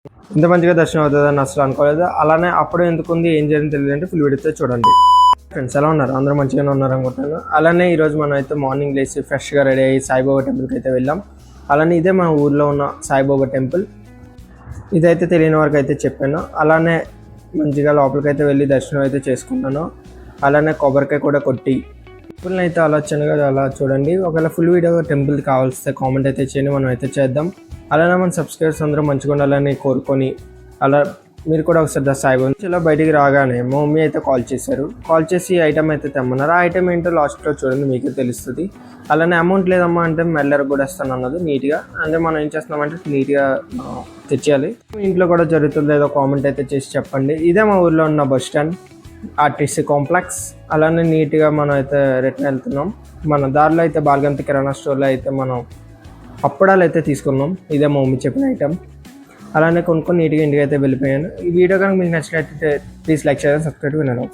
ఇంత మంచిగా దర్శనం అవుతుందని అసలు అనుకోలేదు. అలానే అప్పుడు ఎందుకుంది ఏం జరిగింది తెలియదు అంటే ఫుల్ వీడియోతో చూడండి. ఫ్రెండ్స్ ఎలా ఉన్నారు? అందరూ మంచిగానే ఉన్నారు అనుకుంటున్నాను. అలానే ఈరోజు మనం అయితే మార్నింగ్ లేచి ఫ్రెష్గా రెడీ అయ్యి సాయిబాబా టెంపుల్కి అయితే వెళ్ళాం. అలానే ఇదే మన ఊర్లో ఉన్న సాయిబాబా టెంపుల్. ఇదైతే తెలియని వరకు అయితే చెప్పాను. అలానే మంచిగా లోపలికైతే వెళ్ళి దర్శనం అయితే చేసుకున్నాను. అలానే కొబ్బరికాయ కూడా కొట్టి టెంపుల్ని అయితే ఆలోచనగా అలా చూడండి. ఒకవేళ ఫుల్ వీడియో టెంపుల్ కావాల్స్తే కామెంట్ అయితే చేయండి, మనం అయితే చేద్దాం. అలానే మన సబ్స్క్రైబర్స్ అందరూ మంచిగా ఉండాలని కోరుకొని అలా మీరు కూడా ఒకసారి సాయిబాబా నుంచి ఇలా బయటికి రాగానే మా మమ్మీ అయితే కాల్ చేసి ఐటమ్ అయితే తెమ్మన్నారు. ఆ ఐటమ్ ఏంటో లాస్ట్లో చూడండి, మీకే తెలుస్తుంది. అలానే అమౌంట్ లేదమ్మా అంటే మెల్లర కూడా ఇస్తాను అన్నది నీట్గా. అంటే మనం ఏం చేస్తున్నామంటే నీట్గా తెచ్చేయాలి. ఇంట్లో కూడా జరుగుతుంది ఏదో కామెంట్ అయితే చేసి చెప్పండి. ఇదే మా ఊర్లో ఉన్న బస్ స్టాండ్ ఆర్టీసీ కాంప్లెక్స్. అలానే నీట్గా మనం అయితే రిటర్న్ వెళ్తున్నాం. మన దారిలో అయితే బాల్గంతి కిరాణా స్టోర్లో అయితే మనం అప్పడాలు అయితే తీసుకున్నాం. ఇదే మా మమ్మీ చెప్పిన ఐటమ్. అలానే కొనుక్కొని నీట్గా ఇంటికి అయితే వెళ్ళిపోయాను. ఈ వీడియో కనుక మీకు నచ్చినట్లయితే ప్లీజ్ లైక్, షేర్, సబ్స్క్రైబ్ వినడం.